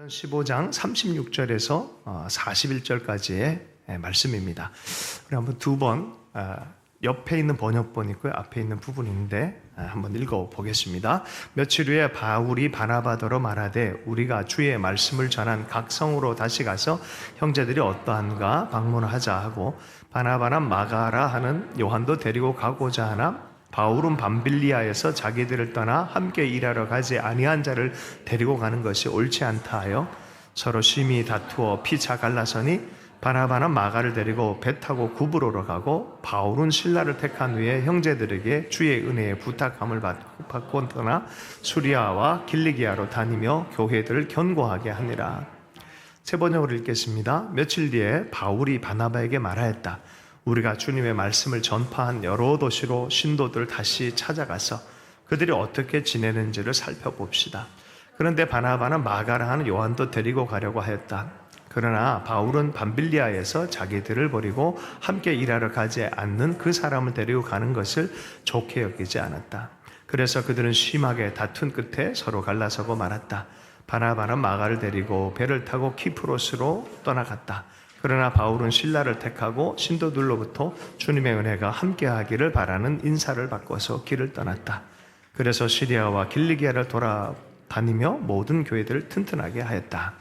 15장 36절에서 41절까지의 말씀입니다. 우리 한번 두 번 옆에 있는 번역본 있고요. 앞에 있는 부분인데 한번 읽어보겠습니다. 며칠 후에 바울이 바나바더러 말하되 우리가 주의 말씀을 전한 각 성으로 다시 가서 형제들이 어떠한가 방문하자 하고 바나바나 마가라 하는 요한도 데리고 가고자 하나 바울은 밤빌리아에서 자기들을 떠나 함께 일하러 가지 아니한 자를 데리고 가는 것이 옳지 않다 하여 서로 심히 다투어 피차 갈라서니 바나바는 마가를 데리고 배 타고 구브로로 가고 바울은 실라를 택한 후에 형제들에게 주의 은혜에 부탁함을 받고 떠나 수리아와 길리기아로 다니며 교회들을 견고하게 하니라. 세 번역으로 읽겠습니다. 며칠 뒤에 바울이 바나바에게 말하였다. 우리가 주님의 말씀을 전파한 여러 도시로 신도들을 다시 찾아가서 그들이 어떻게 지내는지를 살펴봅시다. 그런데 바나바는 마가라 하는 요한도 데리고 가려고 하였다. 그러나 바울은 밤빌리아에서 자기들을 버리고 함께 일하러 가지 않는 그 사람을 데리고 가는 것을 좋게 여기지 않았다. 그래서 그들은 심하게 다툰 끝에 서로 갈라서고 말았다. 바나바는 마가를 데리고 배를 타고 키프로스로 떠나갔다. 그러나 바울은 실라를 택하고 신도들로부터 주님의 은혜가 함께하기를 바라는 인사를 받고서 길을 떠났다. 그래서 시리아와 길리기아를 돌아다니며 모든 교회들을 튼튼하게 하였다.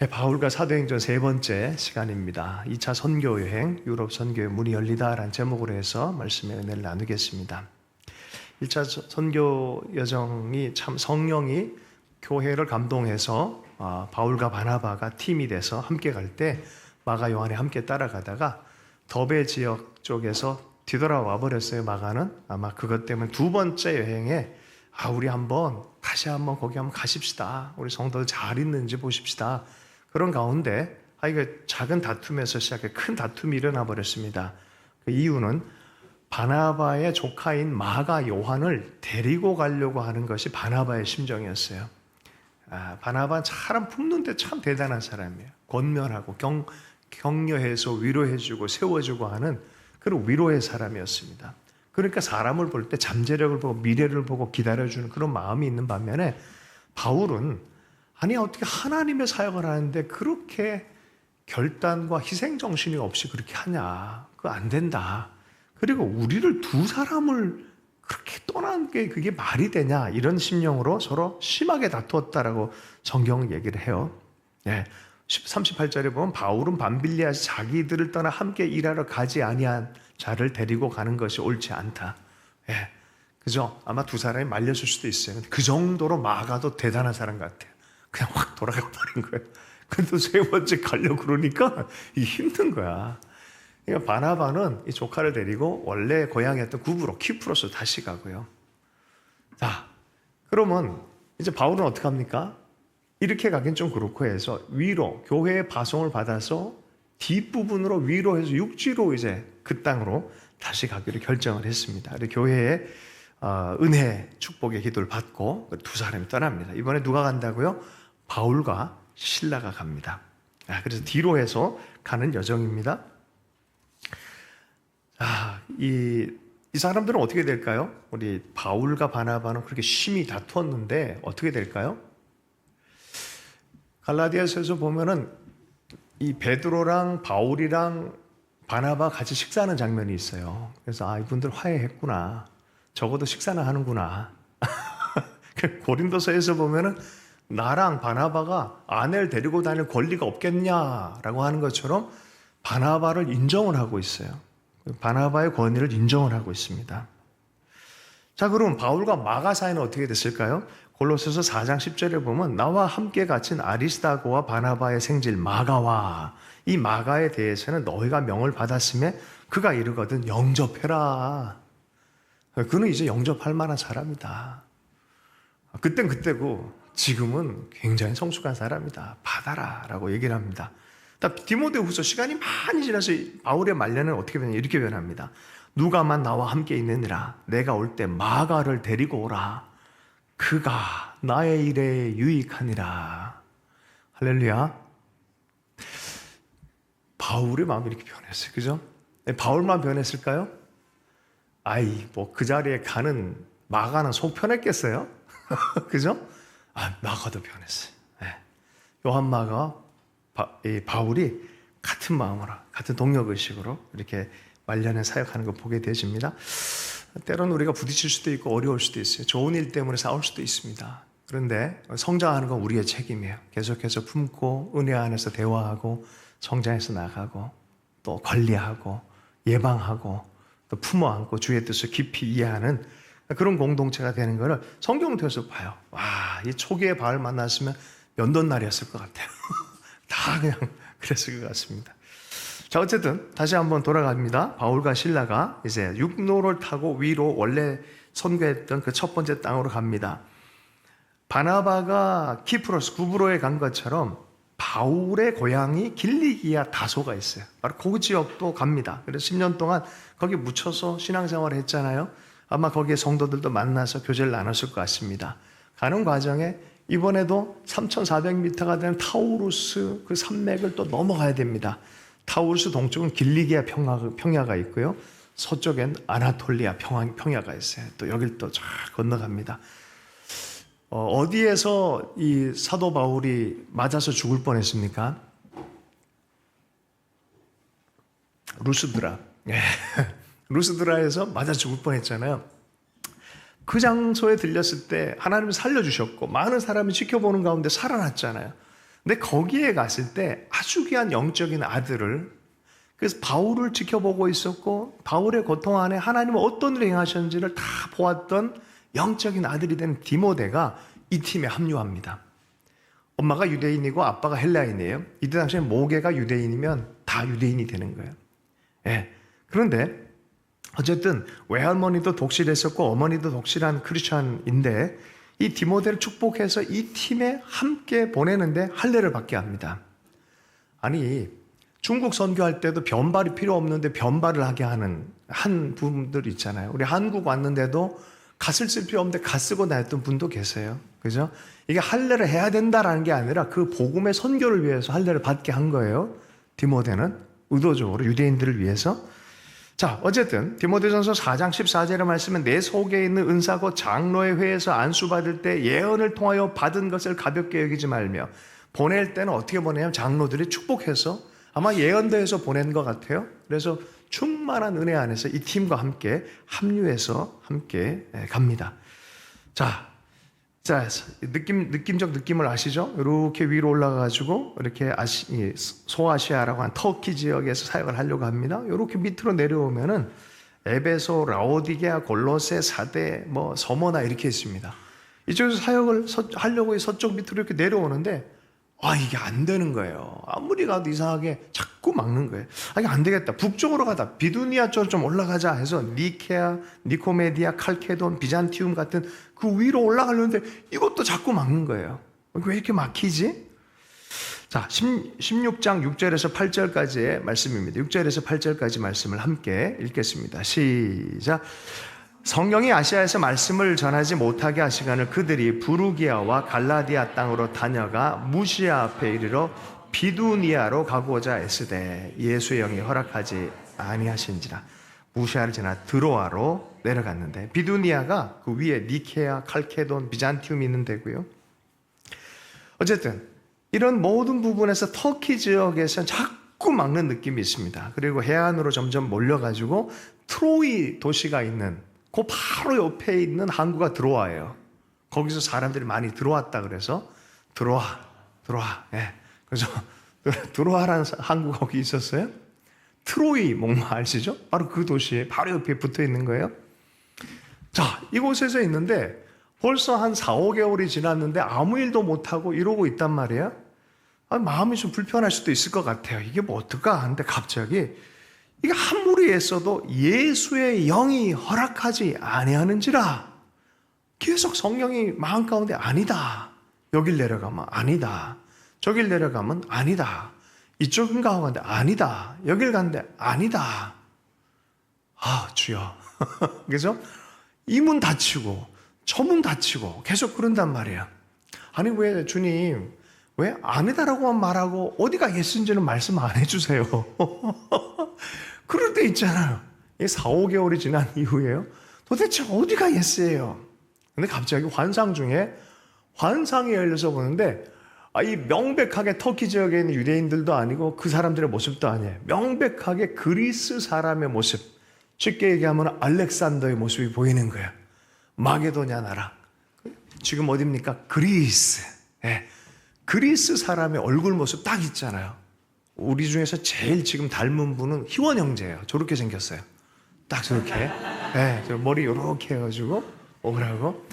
바울과 사도행전 세 번째 시간입니다. 2차 선교여행, 유럽 선교의 문이 열리다라는 제목으로 해서 말씀의 은혜를 나누겠습니다. 1차 선교 여정이 참 성령이 교회를 감동해서 바울과 바나바가 팀이 돼서 함께 갈 때 마가 요한이 함께 따라가다가 더베 지역 쪽에서 뒤돌아와 버렸어요. 마가는 아마 그것 때문에 두 번째 여행에 우리 다시 한번 거기 한번 가십시다. 우리 성도들 잘 있는지 보십시다. 그런 가운데 이게 작은 다툼에서 시작해 큰 다툼이 일어나 버렸습니다. 그 이유는 바나바의 조카인 마가 요한을 데리고 가려고 하는 것이 바나바의 심정이었어요. 바나바는 사람 품는데 참 대단한 사람이에요. 권면하고 격려해서 위로해주고 세워주고 하는 그런 위로의 사람이었습니다. 그러니까 사람을 볼 때 잠재력을 보고 미래를 보고 기다려주는 그런 마음이 있는 반면에 바울은 어떻게 하나님의 사역을 하는데 그렇게 결단과 희생정신이 없이 그렇게 하냐. 그거 안 된다. 그리고 우리를 두 사람을 그렇게 떠난 게 그게 말이 되냐 이런 심령으로 서로 심하게 다투었다라고 성경은 얘기를 해요. 38절에 보면 바울은 밤빌리아에서 자기들을 떠나 함께 일하러 가지 아니한 자를 데리고 가는 것이 옳지 않다. 그죠? 아마 두 사람이 말렸을 수도 있어요. 근데 그 정도로 마가도 대단한 사람 같아요. 그냥 확 돌아가 버린 거예요. 근데 세 번째 가려고 그러니까 이게 힘든 거야. 그러니까 바나바는 이 조카를 데리고 원래 고향이었던 구브로 키프로스 다시 가고요. 자, 그러면 이제 바울은 어떻게 합니까? 이렇게 가긴 좀 그렇고 해서 교회의 파송을 받아서 뒷부분으로 위로해서 육지로 이제 그 땅으로 다시 가기로 결정을 했습니다. 교회의 은혜 축복의 기도를 받고 두 사람이 떠납니다. 이번에 누가 간다고요? 바울과 실라가 갑니다. 그래서 뒤로 해서 가는 여정입니다. 이 사람들은 어떻게 될까요? 우리 바울과 바나바는 그렇게 심히 다투었는데 어떻게 될까요? 갈라디아서에서 보면은 이 베드로랑 바울이랑 바나바 같이 식사하는 장면이 있어요. 그래서 이분들 화해했구나. 적어도 식사는 하는구나. 고린도서에서 보면은 나랑 바나바가 아내를 데리고 다닐 권리가 없겠냐라고 하는 것처럼 바나바를 인정을 하고 있어요. 바나바의 권위를 인정을 하고 있습니다. 자, 그럼 바울과 마가 사이는 어떻게 됐을까요? 골로새서 4장 10절에 보면 나와 함께 갇힌 아리스다고와 바나바의 생질 마가와 이 마가에 대해서는 너희가 명을 받았음에 그가 이르거든 영접해라. 그는 이제 영접할 만한 사람이다. 그땐 그때고 지금은 굉장히 성숙한 사람이다. 받아라 라고 얘기를 합니다. 디모데후서 시간이 많이 지나서 바울의 말년은 어떻게 변하냐 이렇게 변합니다. 누가만 나와 함께 있느니라. 내가 올 때 마가를 데리고 오라. 그가 나의 일에 유익하니라. 할렐루야. 바울의 마음이 이렇게 변했어요. 그죠? 바울만 변했을까요? 그 자리에 가는 마가는 속 편했겠어요? 그죠? 마가도 변했어요. 요한마가 이 바울이 같은 마음으로, 같은 동력의식으로 이렇게 말년에 사역하는 거 보게 되집니다. 때로는 우리가 부딪힐 수도 있고 어려울 수도 있어요. 좋은 일 때문에 싸울 수도 있습니다. 그런데 성장하는 건 우리의 책임이에요. 계속해서 품고 은혜 안에서 대화하고 성장해서 나가고 또 관리하고 예방하고 또 품어 안고 주의 뜻을 깊이 이해하는 그런 공동체가 되는 것을 성경을 통해서 봐요. 와, 이 초기에 바울 만났으면 면도날이었을 것 같아요. 다 그냥 그랬을 것 같습니다. 자, 어쨌든 다시 한번 돌아갑니다. 바울과 실라가 이제 육로를 타고 위로 원래 선교했던 그 첫 번째 땅으로 갑니다. 바나바가 키프로스 구브로에 간 것처럼 바울의 고향이 길리기아 다소가 있어요. 바로 그 지역도 갑니다. 그래서 10년 동안 거기 묻혀서 신앙생활을 했잖아요. 아마 거기에 성도들도 만나서 교제를 나눴을 것 같습니다. 가는 과정에 이번에도 3,400m가 되는 타우루스 그 산맥을 또 넘어가야 됩니다. 타우루스 동쪽은 길리기아 평야가 있고요. 서쪽엔 아나톨리아 평야가 있어요. 또 여길 또 쫙 건너갑니다. 어디에서 이 사도 바울이 맞아서 죽을 뻔했습니까? 루스드라. 루스드라에서 맞아 죽을 뻔했잖아요. 그 장소에 들렸을 때 하나님이 살려주셨고 많은 사람이 지켜보는 가운데 살아났잖아요. 근데 거기에 갔을 때 아주 귀한 영적인 아들을, 그래서 바울을 지켜보고 있었고 바울의 고통 안에 하나님은 어떤 일을 행하셨는지를 다 보았던 영적인 아들이 된 디모데가 이 팀에 합류합니다. 엄마가 유대인이고 아빠가 헬라인이에요. 이때 당시에 모계가 유대인이면 다 유대인이 되는 거예요. 예. 그런데 어쨌든 외할머니도 독실했었고 어머니도 독실한 크리스천인데 이 디모데를 축복해서 이 팀에 함께 보내는데 할례를 받게 합니다. 아니, 중국 선교할 때도 변발이 필요 없는데 변발을 하게 하는 한 분들 있잖아요. 우리 한국 왔는데도 갓을 쓸 필요 없는데 갓 쓰고 다녔던 분도 계세요. 그죠? 이게 할례를 해야 된다라는 게 아니라 그 복음의 선교를 위해서 할례를 받게 한 거예요. 디모데는 의도적으로 유대인들을 위해서. 자, 어쨌든 디모데전서 4장 14절의 말씀은 내 속에 있는 은사고 장로의 회에서 안수받을 때 예언을 통하여 받은 것을 가볍게 여기지 말며, 보낼 때는 어떻게 보내냐면 장로들이 축복해서 아마 예언대에서 보낸 것 같아요. 그래서 충만한 은혜 안에서 이 팀과 함께 합류해서 함께 갑니다. 자, 느낌적 느낌을 아시죠? 이렇게 위로 올라가가지고 이렇게 소아시아라고 한 터키 지역에서 사역을 하려고 합니다. 이렇게 밑으로 내려오면은 에베소, 라오디게아, 골로새, 사대, 서머나 이렇게 있습니다. 이쪽에서 사역을 하려고 서쪽 밑으로 이렇게 내려오는데 이게 안 되는 거예요. 아무리 가도 이상하게 자꾸 막는 거예요. 이게 안 되겠다. 북쪽으로 가다. 비두니아 쪽으로 좀 올라가자 해서 니케아, 니코메디아, 칼케돈, 비잔티움 같은 그 위로 올라가려는데 이것도 자꾸 막는 거예요. 왜 이렇게 막히지? 자, 16장 6절에서 8절까지의 말씀입니다. 6절에서 8절까지 말씀을 함께 읽겠습니다. 시작. 성령이 아시아에서 말씀을 전하지 못하게 하시거늘 그들이 부르기아와 갈라디아 땅으로 다녀가 무시아 앞에 이르러 비두니아로 가고자 애쓰되 예수의 영이 허락하지 아니하신지라. 무시아를 지나 드로아로 내려갔는데, 비두니아가 그 위에 니케아, 칼케돈, 비잔티움이 있는 데고요. 어쨌든 이런 모든 부분에서 터키 지역에서 자꾸 막는 느낌이 있습니다. 그리고 해안으로 점점 몰려가지고 트로이 도시가 있는 그 바로 옆에 있는 항구가 드로아예요. 거기서 사람들이 많이 들어왔다 그래서 드로아. 예. 그래서 드로아라는 항구가 거기 있었어요. 트로이 목마 아시죠? 바로 그 도시에 바로 옆에 붙어 있는 거예요. 자, 이곳에서 있는데 벌써 한 4, 5개월이 지났는데 아무 일도 못하고 이러고 있단 말이에요. 마음이 좀 불편할 수도 있을 것 같아요. 이게 뭐 어떨까 하는데 갑자기 이게 아무리 애써도 예수의 영이 허락하지 아니하는지라. 계속 성령이 마음 가운데 아니다. 여길 내려가면 아니다. 저길 내려가면 아니다. 이쪽인가 하는데 아니다. 여길 가는데 아니다. 주여. 그래서 이 문 닫히고 저 문 닫히고 계속 그런단 말이에요. 아니 왜 주님 왜 아니다라고만 말하고 어디가 예수인지는 말씀 안 해주세요. 그럴 때 있잖아요. 4, 5개월이 지난 이후에요. 도대체 어디가 예스예요? 근데 갑자기 환상 중에 환상이 열려서 보는데 이 명백하게 터키 지역에 있는 유대인들도 아니고 그 사람들의 모습도 아니에요. 명백하게 그리스 사람의 모습. 쉽게 얘기하면 알렉산더의 모습이 보이는 거예요. 마게도냐 나라. 지금 어딥니까? 그리스. 예. 그리스 사람의 얼굴 모습 딱 있잖아요. 우리 중에서 제일 지금 닮은 분은 희원 형제예요. 저렇게 생겼어요. 딱 저렇게. 예. 저 머리 요렇게 해가지고 오라고.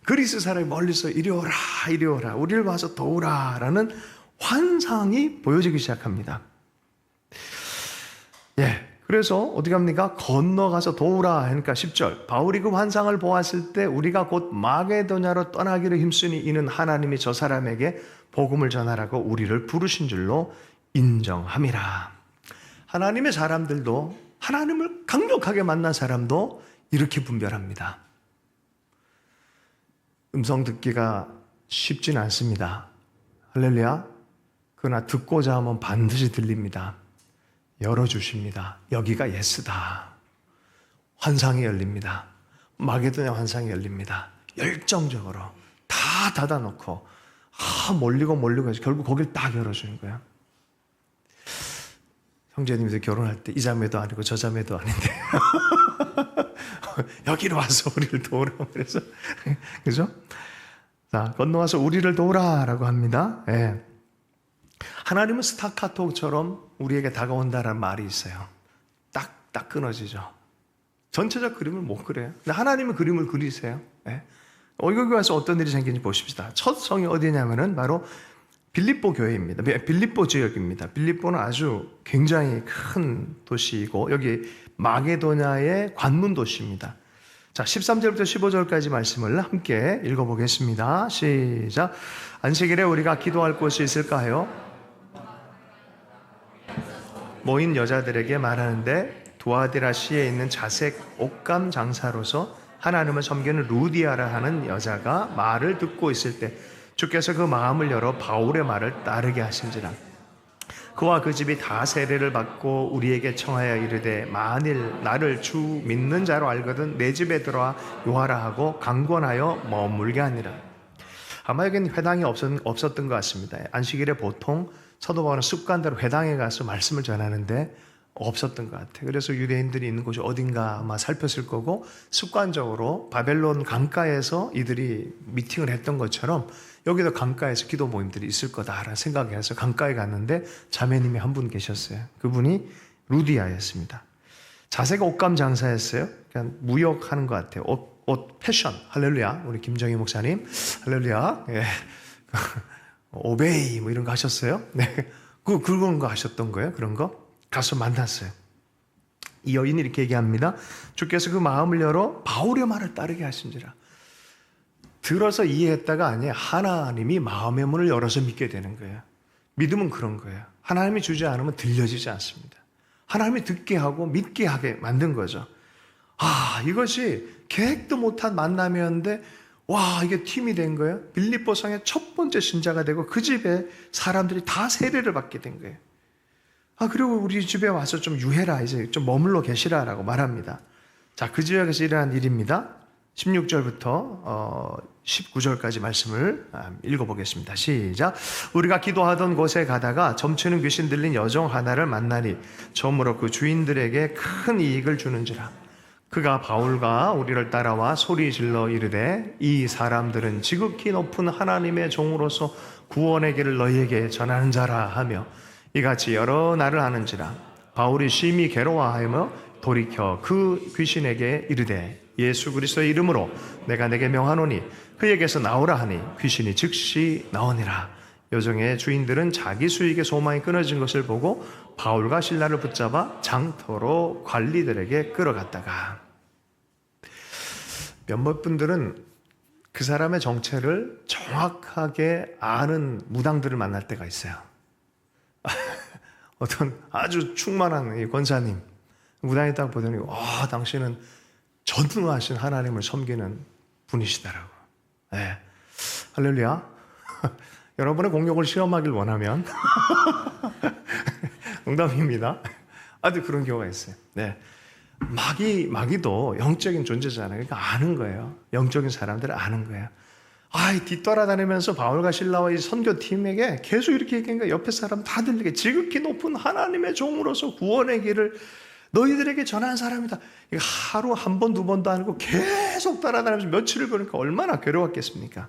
그리스 사람이 멀리서 이리 오라, 이리 오라, 우리를 봐서 도우라 라는 환상이 보여지기 시작합니다. 예. 그래서 어디 갑니까? 건너가서 도우라 하니까 10절. 바울이 그 환상을 보았을 때 우리가 곧 마게도냐로 떠나기를 힘쓰니 이는 하나님이 저 사람에게 복음을 전하라고 우리를 부르신 줄로 인정함이라. 하나님의 사람들도, 하나님을 강력하게 만난 사람도 이렇게 분별합니다. 음성 듣기가 쉽진 않습니다. 할렐루야. 그러나 듣고자 하면 반드시 들립니다. 열어주십니다. 여기가 예스다. 환상이 열립니다. 마게도냐 환상이 열립니다. 열정적으로 다 닫아놓고 몰리고 해서 결국 거길 딱 열어주는 거예요. 형제님들 결혼할 때 이 자매도 아니고 저 자매도 아닌데 여기로 와서 우리를 도우라 그래서 그죠? 자, 건너와서 우리를 도우라라고 합니다. 예. 하나님은 스타카토처럼 우리에게 다가온다라는 말이 있어요. 딱 끊어지죠. 전체적 그림을 못 그려요. 근데 하나님은 그림을 그리세요. 예. 여기 와서 어떤 일이 생긴지 보십시다. 첫 성이 어디냐면은 바로 빌립보 교회입니다. 빌립보 지역입니다. 빌립보는 아주 굉장히 큰 도시이고 여기 마게도냐의 관문 도시입니다. 자, 13절부터 15절까지 말씀을 함께 읽어보겠습니다. 시작. 안식일에 우리가 기도할 곳이 있을까요? 모인 여자들에게 말하는데 두아디라시에 있는 자색 옷감 장사로서 하나님을 섬기는 루디아라 하는 여자가 말을 듣고 있을 때 주께서 그 마음을 열어 바울의 말을 따르게 하신지라. 그와 그 집이 다 세례를 받고 우리에게 청하여 이르되 만일 나를 주 믿는 자로 알거든 내 집에 들어와 요하라 하고 강권하여 머물게 하니라. 아마 여기는 회당이 없었던 것 같습니다. 안식일에 보통 사도 바울은 습관대로 회당에 가서 말씀을 전하는데 없었던 것 같아요. 그래서 유대인들이 있는 곳이 어딘가 아마 살폈을 거고 습관적으로 바벨론 강가에서 이들이 미팅을 했던 것처럼 여기도 강가에서 기도 모임들이 있을 거다라는 생각을 해서 강가에 갔는데 자매님이 한 분 계셨어요. 그분이 루디아였습니다. 자세가 옷감 장사였어요. 그냥 무역하는 것 같아요. 옷 패션. 할렐루야. 우리 김정희 목사님. 할렐루야. 예. 오베이 뭐 이런 거 하셨어요? 네. 그런 거 하셨던 거예요? 그런 거? 가서 만났어요. 이 여인이 이렇게 얘기합니다. 주께서 그 마음을 열어 바울의 말을 따르게 하신지라. 들어서 이해했다가 아니에요. 하나님이 마음의 문을 열어서 믿게 되는 거예요. 믿음은 그런 거예요. 하나님이 주지 않으면 들려지지 않습니다. 하나님이 듣게 하고 믿게 하게 만든 거죠. 이것이 계획도 못한 만남이었는데 이게 팀이 된 거예요. 빌립보 성의 첫 번째 신자가 되고 그 집에 사람들이 다 세례를 받게 된 거예요. 그리고 우리 집에 와서 좀 유해라, 이제 좀 머물러 계시라라고 말합니다. 자, 그 지역에서 일어난 일입니다. 16절부터 19절까지 말씀을 읽어보겠습니다. 시작. 우리가 기도하던 곳에 가다가 점치는 귀신 들린 여종 하나를 만나니 저물어 그 주인들에게 큰 이익을 주는지라. 그가 바울과 우리를 따라와 소리 질러 이르되 이 사람들은 지극히 높은 하나님의 종으로서 구원의 길을 너희에게 전하는 자라 하며 이같이 여러 날을 하는지라. 바울이 심히 괴로워하며 돌이켜 그 귀신에게 이르되 예수 그리스도의 이름으로 내가 내게 명하노니 그에게서 나오라 하니 귀신이 즉시 나오니라. 여종의 주인들은 자기 수익의 소망이 끊어진 것을 보고 바울과 실라를 붙잡아 장터로 관리들에게 끌어갔다가 몇몇 분들은 그 사람의 정체를 정확하게 아는 무당들을 만날 때가 있어요. 어떤 아주 충만한 권사님 무당이 딱 보더니 당신은 전능하신 하나님을 섬기는 분이시더라고. 네. 할렐루야. 여러분의 공력을 시험하길 원하면 농담입니다. 아주 그런 경우가 있어요. 네. 마귀도 영적인 존재잖아요. 그러니까 아는 거예요. 영적인 사람들은 아는 거예요. 뒤따라다니면서 바울과 실라와 이 선교팀에게 계속 이렇게 얘기하니까 옆에 사람 다 들리게 지극히 높은 하나님의 종으로서 구원의 길을 너희들에게 전한 사람이다. 이거 하루 한 번, 두 번도 아니고 계속 따라다니면서 며칠을 보니까 얼마나 괴로웠겠습니까?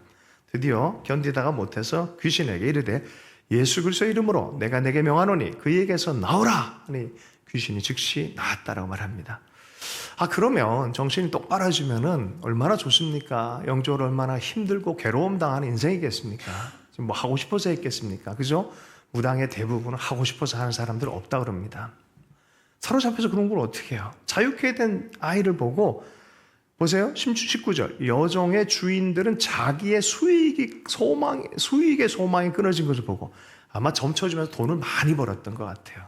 드디어 견디다가 못해서 귀신에게 이르되 예수 그리스도의 이름으로 내가 내게 명하노니 그에게서 나오라 하니 귀신이 즉시 나았다라고 말합니다. 그러면 정신이 똑바라지면은 얼마나 좋습니까? 영적으로 얼마나 힘들고 괴로움 당하는 인생이겠습니까? 지금 뭐 하고 싶어서 했겠습니까? 그죠? 무당의 대부분은 하고 싶어서 하는 사람들 없다 그럽니다. 사로잡혀서 그런 걸 어떻게 해요? 자유케 된 아이를 보고 보세요. 19절 여종의 주인들은 자기의 수익의 소망이 끊어진 것을 보고 아마 점쳐주면서 돈을 많이 벌었던 것 같아요.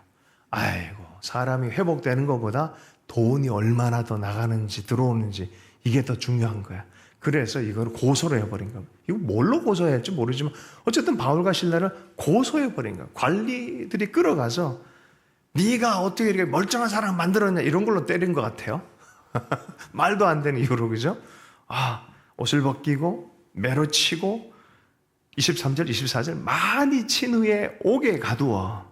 아이고 사람이 회복되는 것보다 돈이 얼마나 더 나가는지 들어오는지 이게 더 중요한 거야. 그래서 이걸 고소를 해버린 겁니다. 이거 뭘로 고소해야 할지 모르지만 어쨌든 바울과 실라를 고소해버린 거야. 관리들이 끌어가서 네가 어떻게 이렇게 멀쩡한 사람 만들었냐 이런 걸로 때린 것 같아요. 말도 안 되는 이유로 그죠? 옷을 벗기고 매로 치고 23절 24절 많이 친 후에 옥에 가두어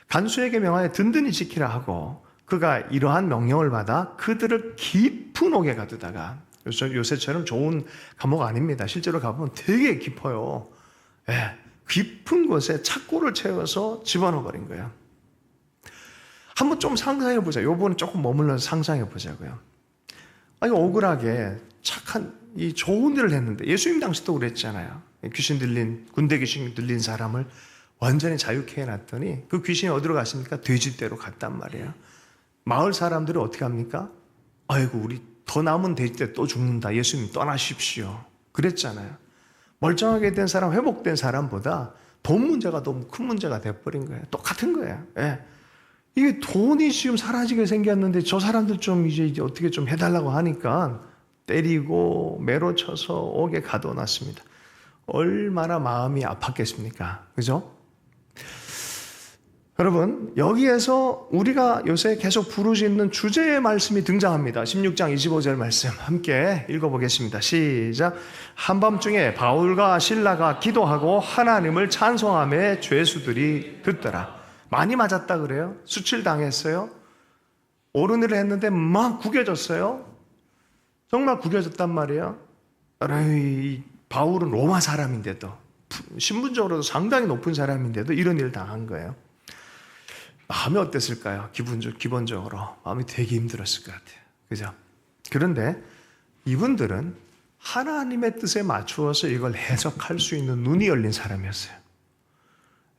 간수에게 명하여 든든히 지키라 하고 그가 이러한 명령을 받아 그들을 깊은 옥에 가두다가 요새처럼 좋은 감옥 아닙니다. 실제로 가보면 되게 깊어요. 깊은 곳에 착고를 채워서 집어넣어 버린 거예요. 한번 좀 상상해 보자요. 요번은 조금 머물러서 상상해 보자고요. 억울하게 착한 이 좋은 일을 했는데 예수님 당시도 그랬잖아요. 군대 귀신 들린 사람을 완전히 자유케 해놨더니 그 귀신이 어디로 갔습니까? 돼지떼로 갔단 말이에요. 마을 사람들이 어떻게 합니까? 아이고 우리 더 남은 돼지떼 또 죽는다. 예수님 떠나십시오. 그랬잖아요. 멀쩡하게 된 사람, 회복된 사람보다 돈 문제가 너무 큰 문제가 돼버린 거예요. 똑같은 거예요. 이게 돈이 지금 사라지게 생겼는데 저 사람들 좀 이제 어떻게 좀 해달라고 하니까 때리고 매로 쳐서 옥에 가둬놨습니다. 얼마나 마음이 아팠겠습니까? 그죠? 여러분, 여기에서 우리가 요새 계속 부르짖는 주제의 말씀이 등장합니다. 16장 25절 말씀 함께 읽어보겠습니다. 시작. 한밤중에 바울과 실라가 기도하고 하나님을 찬송하며 죄수들이 듣더라. 많이 맞았다 그래요? 수칠당했어요? 옳은 일을 했는데 막 구겨졌어요? 정말 구겨졌단 말이에요? 바울은 로마 사람인데도 신분적으로도 상당히 높은 사람인데도 이런 일을 당한 거예요. 마음이 어땠을까요? 기본적으로 마음이 되게 힘들었을 것 같아요. 그죠? 그런데 이분들은 하나님의 뜻에 맞추어서 이걸 해석할 수 있는 눈이 열린 사람이었어요.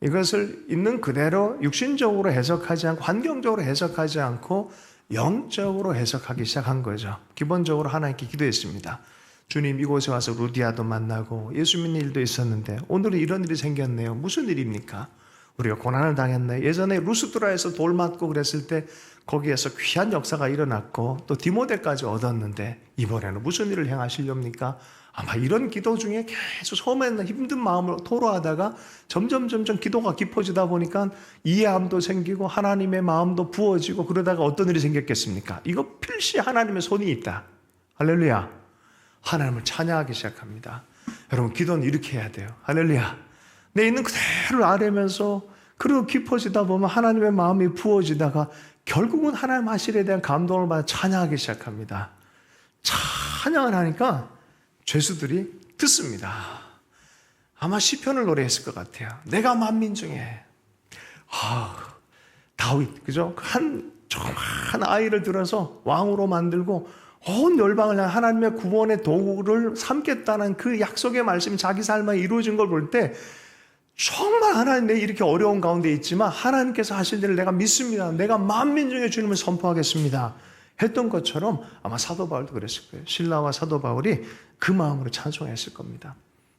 이것을 있는 그대로 육신적으로 해석하지 않고 환경적으로 해석하지 않고 영적으로 해석하기 시작한 거죠. 기본적으로 하나님께 기도했습니다. 주님 이곳에 와서 루디아도 만나고 예수 믿는 일도 있었는데 오늘은 이런 일이 생겼네요. 무슨 일입니까? 우리가 고난을 당했네. 예전에 루스드라에서 돌 맞고 그랬을 때 거기에서 귀한 역사가 일어났고 또 디모데까지 얻었는데 이번에는 무슨 일을 행하시렵니까? 아마 이런 기도 중에 계속 처음에는 힘든 마음으로 토로하다가 점점 기도가 깊어지다 보니까 이해함도 생기고 하나님의 마음도 부어지고 그러다가 어떤 일이 생겼겠습니까? 이거 필시 하나님의 손이 있다. 할렐루야. 하나님을 찬양하기 시작합니다. 여러분 기도는 이렇게 해야 돼요. 할렐루야. 내 있는 그대로 아뢰면서 그리고 깊어지다 보면 하나님의 마음이 부어지다가 결국은 하나님 하실에 대한 감동을 받아 찬양하기 시작합니다. 찬양을 하니까 죄수들이 듣습니다. 아마 시편을 노래했을 것 같아요. 내가 만민 중에 다윗 그죠? 한 아이를 들어서 왕으로 만들고 온 열방을 향해 하나님의 구원의 도구를 삼겠다는 그 약속의 말씀이 자기 삶에 이루어진 걸 볼 때 정말 하나님 내 이렇게 어려운 가운데 있지만 하나님께서 하실 일을 내가 믿습니다. 내가 만민 중에 주님을 선포하겠습니다. 했던 것처럼 아마 사도 바울도 그랬을 거예요. 신라와 사도 바울이 그 마음으로 찬송했을 겁니다.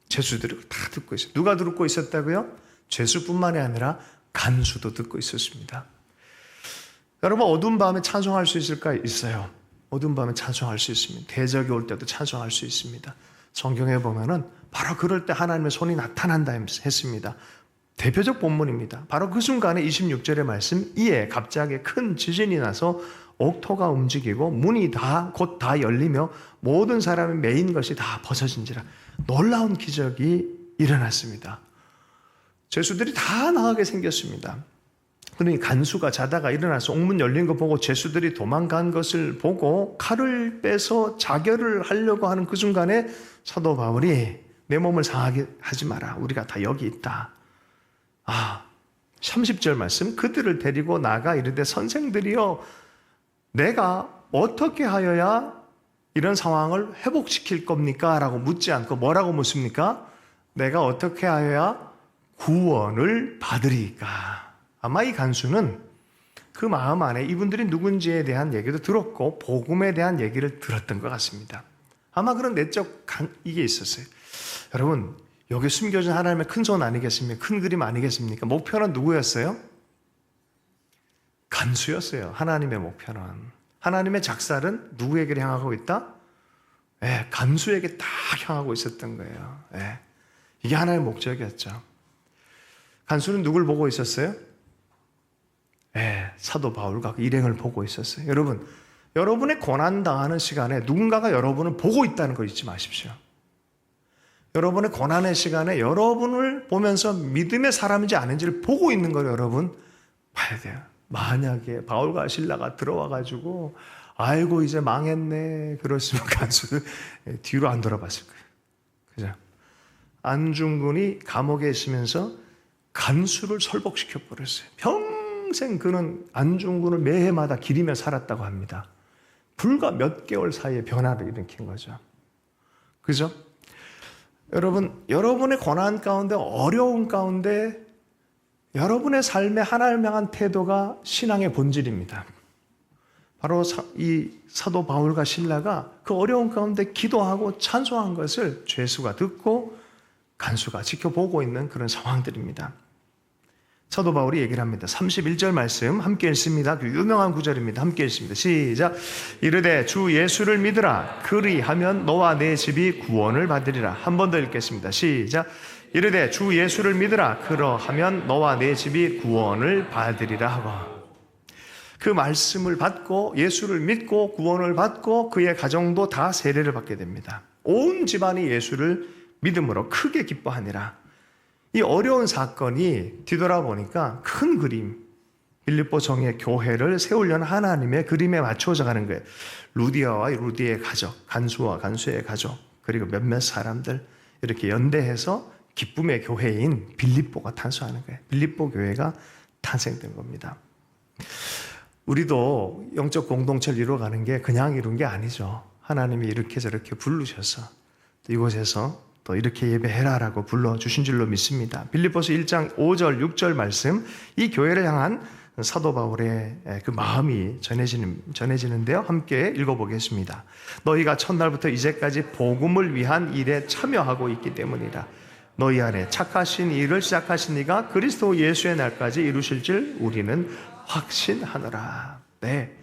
죄수들이 다 듣고 있어요. 누가 듣고 있었다고요? 죄수뿐만이 아니라 간수도 듣고 있었습니다. 여러분 어두운 밤에 찬송할 수 있을까? 있어요. 어두운 밤에 찬송할 수 있습니다. 대적이 올 때도 찬송할 수 있습니다. 성경에 보면은 바로 그럴 때 하나님의 손이 나타난다 했습니다. 대표적 본문입니다. 바로 그 순간에 26절의 말씀 이에 갑자기 큰 지진이 나서 옥토가 움직이고 문이 곧 다 열리며 모든 사람이 메인 것이 다 벗어진지라. 놀라운 기적이 일어났습니다. 죄수들이 다 나가게 생겼습니다. 그러니 간수가 자다가 일어나서 옥문 열린 거 보고 죄수들이 도망간 것을 보고 칼을 빼서 자결을 하려고 하는 그 순간에 사도 바울이 내 몸을 상하게 하지 마라. 우리가 다 여기 있다. 30절 말씀, 그들을 데리고 나가 이르되 선생들이여 내가 어떻게 하여야 이런 상황을 회복시킬 겁니까? 라고 묻지 않고 뭐라고 묻습니까? 내가 어떻게 하여야 구원을 받으리까? 아마 이 간수는 그 마음 안에 이분들이 누군지에 대한 얘기도 들었고 복음에 대한 얘기를 들었던 것 같습니다. 아마 그런 내적 이게 있었어요. 여러분, 여기 숨겨진 하나님의 큰 손 아니겠습니까? 큰 그림 아니겠습니까? 목표는 누구였어요? 간수였어요. 하나님의 목표는. 하나님의 작살은 누구에게 향하고 있다? 간수에게 딱 향하고 있었던 거예요. 이게 하나님의 목적이었죠. 간수는 누굴 보고 있었어요? 사도 바울과 그 일행을 보고 있었어요. 여러분, 여러분의 고난당하는 시간에 누군가가 여러분을 보고 있다는 걸 잊지 마십시오. 여러분의 고난의 시간에 여러분을 보면서 믿음의 사람인지 아닌지를 보고 있는 걸 여러분 봐야 돼요. 만약에 바울과 실라가 들어와가지고 아이고 이제 망했네 그랬으면 간수는 뒤로 안 돌아봤을 거예요. 그죠? 안중근이 감옥에 있으면서 간수를 설복시켜 버렸어요. 평생 그는 안중근을 매해마다 기리며 살았다고 합니다. 불과 몇 개월 사이에 변화를 일으킨 거죠. 그죠? 여러분, 여러분의 고난 가운데, 어려운 가운데 여러분의 삶의 하나님을 향한 태도가 신앙의 본질입니다. 바로 이 사도 바울과 실라가 그 어려운 가운데 기도하고 찬송한 것을 죄수가 듣고 간수가 지켜보고 있는 그런 상황들입니다. 사도 바울이 얘기를 합니다. 31절 말씀 함께 읽습니다. 그 유명한 구절입니다. 함께 읽습니다. 시작. 이르되 주 예수를 믿으라. 그리하면 너와 내 집이 구원을 받으리라. 한 번 더 읽겠습니다. 시작. 이르되 주 예수를 믿으라. 그러하면 너와 내 집이 구원을 받으리라 하고, 그 말씀을 받고 예수를 믿고 구원을 받고 그의 가정도 다 세례를 받게 됩니다. 온 집안이 예수를 믿음으로 크게 기뻐하니라. 이 어려운 사건이 뒤돌아보니까 큰 그림, 빌립보 정의 교회를 세우려는 하나님의 그림에 맞춰져 가는 거예요. 루디아와 루디의 가족, 간수와 간수의 가족, 그리고 몇몇 사람들 이렇게 연대해서 기쁨의 교회인 빌립보가 탄생하는 거예요. 빌립보 교회가 탄생된 겁니다. 우리도 영적 공동체를 이루어가는 게 그냥 이룬 게 아니죠. 하나님이 이렇게 저렇게 부르셔서 이곳에서 또 이렇게 예배해라라고 불러주신 줄로 믿습니다. 빌립보서 1장 5절 6절 말씀, 이 교회를 향한 사도 바울의 그 마음이 전해지는데요. 함께 읽어보겠습니다. 너희가 첫날부터 이제까지 복음을 위한 일에 참여하고 있기 때문이라. 너희 안에 착하신 일을 시작하신 이가 그리스도 예수의 날까지 이루실 줄 우리는 확신하노라. 네.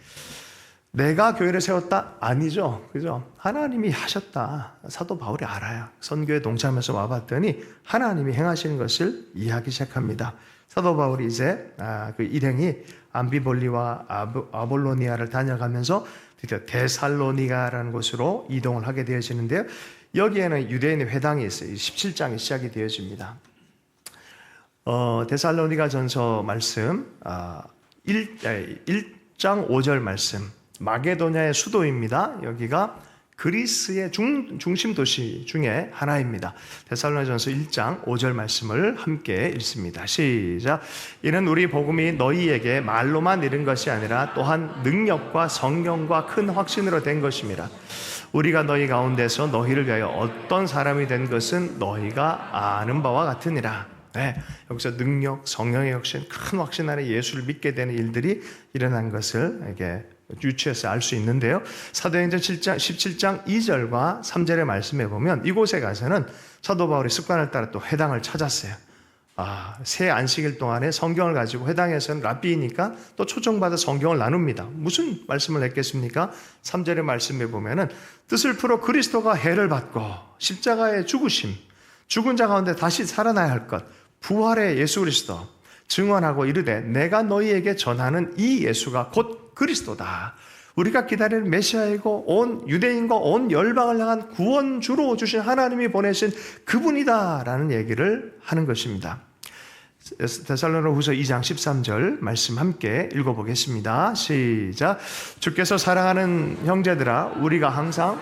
내가 교회를 세웠다? 아니죠. 그죠? 하나님이 하셨다. 사도 바울이 알아요. 선교에 동참해서 와봤더니 하나님이 행하시는 것을 이해하기 시작합니다. 사도 바울이 이제 그 일행이 암비볼리와 아볼로니아를 다녀가면서 드디어 데살로니가라는 곳으로 이동을 하게 되어지는데요. 여기에는 유대인의 회당이 있어요. 17장이 시작이 되어집니다. 데살로니가 전서 말씀 1장 5절 말씀, 마게도냐의 수도입니다. 여기가 그리스의 중심 도시 중에 하나입니다. 데살로니가전서 1장 5절 말씀을 함께 읽습니다. 시작. 이는 우리 복음이 너희에게 말로만 이른 것이 아니라 또한 능력과 성령과 큰 확신으로 된 것임이라. 우리가 너희 가운데서 너희를 위하여 어떤 사람이 된 것은 너희가 아는 바와 같으니라. 네, 여기서 능력, 성령의 확신, 큰 확신 안에 예수를 믿게 되는 일들이 일어난 것을 이렇게 유추해서 알 수 있는데요. 사도행전 17장 2절과 3절의 말씀에 보면 이곳에 가서는 사도 바울이 습관을 따라 또 회당을 찾았어요. 새 안식일 동안에 성경을 가지고 회당에서는 랍비이니까 또 초청받아 성경을 나눕니다. 무슨 말씀을 했겠습니까? 3절의 말씀에 보면은 뜻을 풀어 그리스도가 해를 받고 십자가의 죽으심, 죽은 자 가운데 다시 살아나야 할 것, 부활의 예수 그리스도, 증언하고 이르되 내가 너희에게 전하는 이 예수가 곧 그리스도다. 우리가 기다리는 메시아이고 온 유대인과 온 열방을 향한 구원주로 주신 하나님이 보내신 그분이다 라는 얘기를 하는 것입니다. 데살로니가후서 2장 13절 말씀 함께 읽어보겠습니다. 시작. 주께서 사랑하는 형제들아, 우리가 항상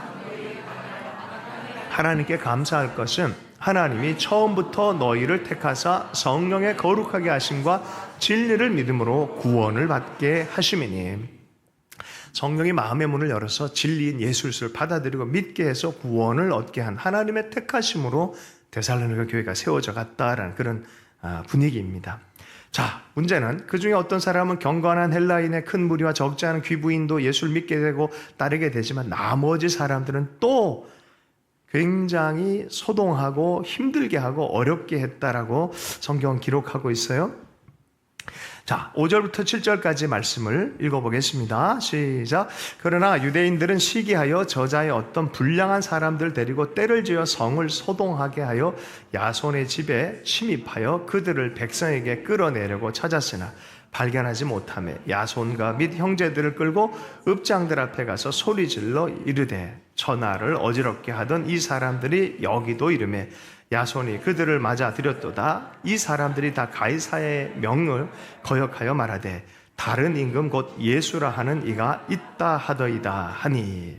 하나님께 감사할 것은 하나님이 처음부터 너희를 택하사 성령의 거룩하게 하심과 진리를 믿음으로 구원을 받게 하심이니. 성령이 마음의 문을 열어서 진리인 예수를 받아들이고 믿게 해서 구원을 얻게 한 하나님의 택하심으로 데살로니가 교회가 세워져 갔다라는 그런 분위기입니다. 자, 문제는 그 중에 어떤 사람은 경건한 헬라인의 큰 무리와 적지 않은 귀부인도 예수를 믿게 되고 따르게 되지만 나머지 사람들은 또 굉장히 소동하고 힘들게 하고 어렵게 했다라고 성경은 기록하고 있어요. 자, 5절부터 7절까지 말씀을 읽어보겠습니다. 시작. 그러나 유대인들은 시기하여 저자의 어떤 불량한 사람들 데리고 때를 지어 성을 소동하게 하여 야손의 집에 침입하여 그들을 백성에게 끌어내려고 찾았으나 발견하지 못하며 야손과 및 형제들을 끌고 읍장들 앞에 가서 소리질러 이르되 천하를 어지럽게 하던 이 사람들이 여기도 이르매 야손이 그들을 맞아 들였도다. 이 사람들이 다 가이사의 명을 거역하여 말하되 다른 임금 곧 예수라 하는 이가 있다 하더이다 하니.